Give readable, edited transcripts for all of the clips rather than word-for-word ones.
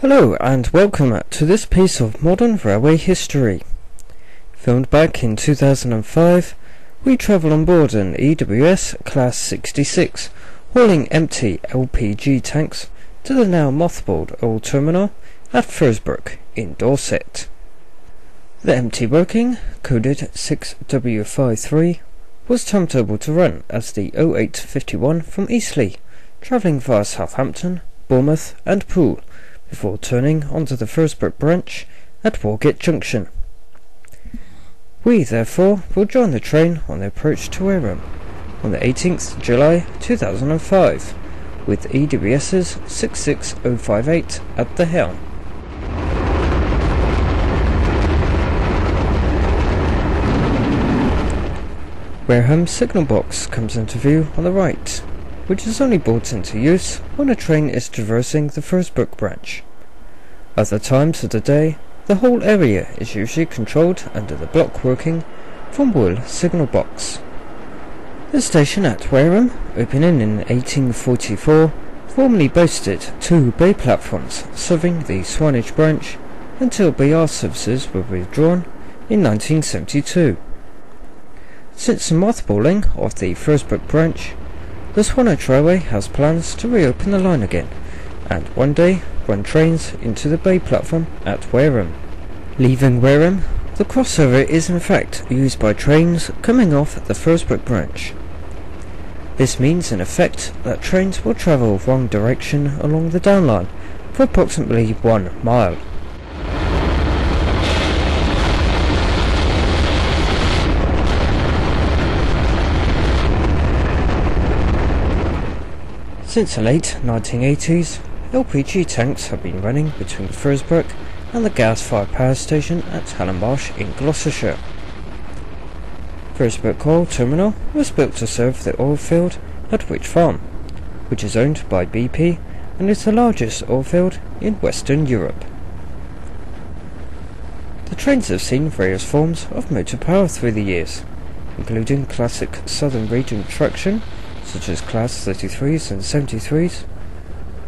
Hello and welcome to this piece of modern railway history. Filmed back in 2005, we travel on board an EWS Class 66, hauling empty LPG tanks to the now mothballed oil terminal at Furzebrook in Dorset. The empty working, coded 6W53, was timetable to run as the 0851 from Eastleigh, travelling via Southampton, Bournemouth and Poole, before turning onto the Furzebrook branch at Junction. We therefore will join the train on the approach to Wareham on the 18th July 2005 with EWS's 66058 at the helm. Wareham signal box comes into view on the right, which is only brought into use when a train is traversing the Furzebrook branch. Other times of the day, the whole area is usually controlled under the block working from wool signal box. The station at Wareham, opening in 1844, formerly boasted two bay platforms serving the Swanage branch until BR services were withdrawn in 1972. Since the mothballing of the Furzebrook branch, the Swanage Railway has plans to reopen the line again and one day run trains into the bay platform at Wareham. Leaving Wareham, the crossover is in fact used by trains coming off the Furzebrook branch. This means in effect that trains will travel wrong direction along the downline for approximately 1 mile. Since the late 1980s, LPG tanks have been running between Furzebrook and the gas-fired power station at Hallenmarsh in Gloucestershire. Furzebrook Oil Terminal was built to serve the oil field at Wych Farm, which is owned by BP and is the largest oil field in Western Europe. The trains have seen various forms of motor power through the years, including classic Southern Region traction such as Class 33s and 73s,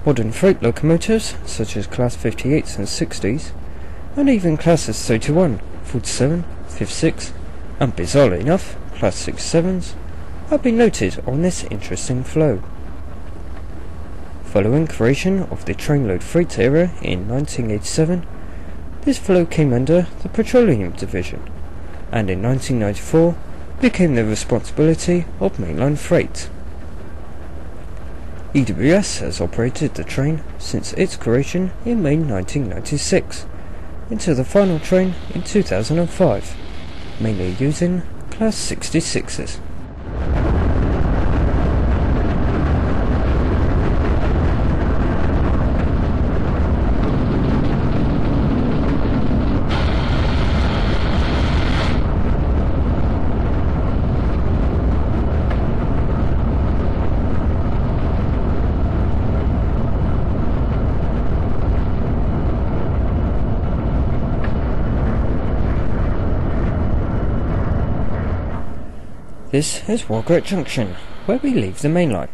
modern freight locomotives such as Class 58s and 60s, and even Classes 31, 47, 56, and bizarrely enough, Class 67s, have been noted on this interesting flow. Following creation of the trainload freight era in 1987, this flow came under the Petroleum Division, and in 1994 became the responsibility of mainline freight. EWS has operated the train since its creation in May 1996, until the final train in 2005, mainly using Class 66s. This is Wareham Junction, where we leave the main line,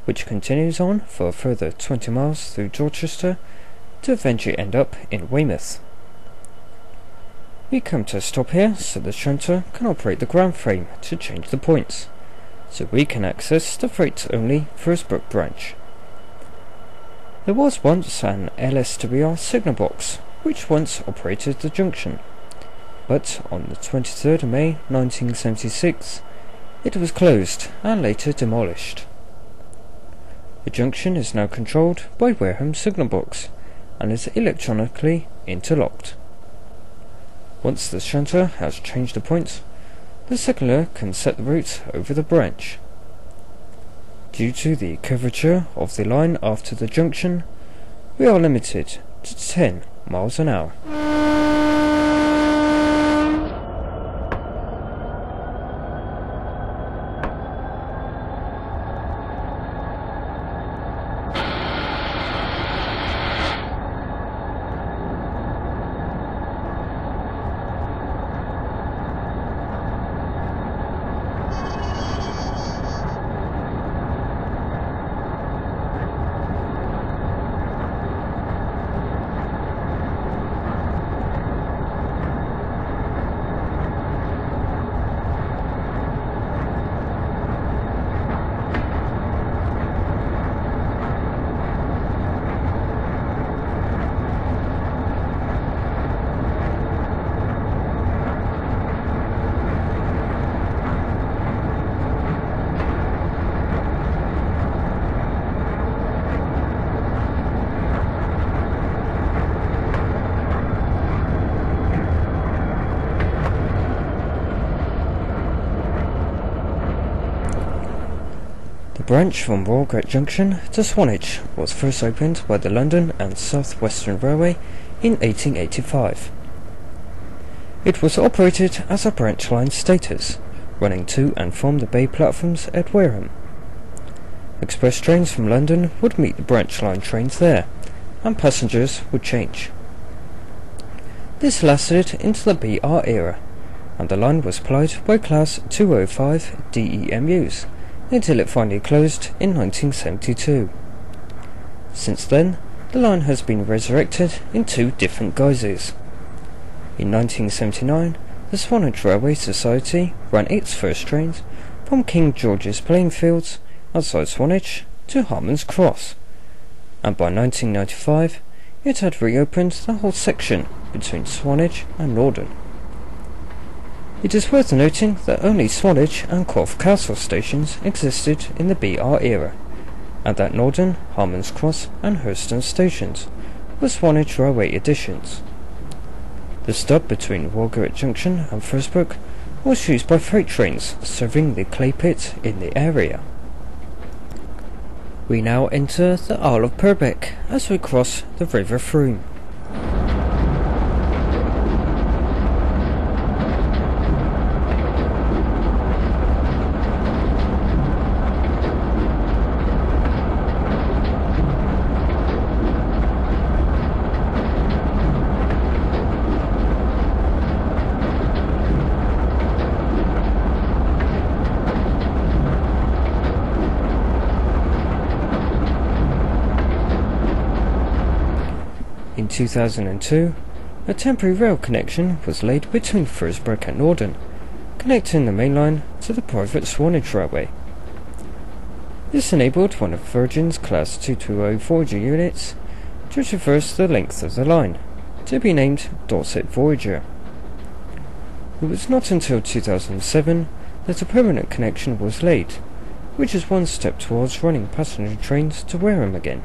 which continues on for a further 20 miles through Dorchester to eventually end up in Weymouth. We come to a stop here so the shunter can operate the ground frame to change the points, so we can access the freight-only Furzebrook branch. There was once an LSWR signal box, which once operated the junction, but on the 23rd of May 1976, it was closed and later demolished. The junction is now controlled by Wareham signal box and is electronically interlocked. Once the shunter has changed the points, the signaller can set the route over the branch. Due to the curvature of the line after the junction, we are limited to 10 miles an hour. branch from Wareham Junction to Swanage was first opened by the London and South Western Railway in 1885. It was operated as a branch line status, running to and from the bay platforms at Wareham. Express trains from London would meet the branch line trains there, and passengers would change. This lasted into the BR era, and the line was plied by Class 205 DEMUs until it finally closed in 1972. Since then, the line has been resurrected in two different guises. In 1979, the Swanage Railway Society ran its first trains from King George's playing fields outside Swanage to Harman's Cross, and by 1995 it had reopened the whole section between Swanage and Norden. It is worth noting that only Swanage and Corfe Castle stations existed in the BR era, and that Norden, Harman's Cross and Hurston stations were Swanage Railway additions. The stop between Wareham Junction and Furzebrook was used by freight trains serving the clay pit in the area. We now enter the Isle of Purbeck as we cross the River Frome. In 2002, a temporary rail connection was laid between Furzebrook and Norden, connecting the main line to the private Swanage Railway. This enabled one of Virgin's Class 220 Voyager units to traverse the length of the line, to be named Dorset Voyager. It was not until 2007 that a permanent connection was laid, which is one step towards running passenger trains to Wareham again.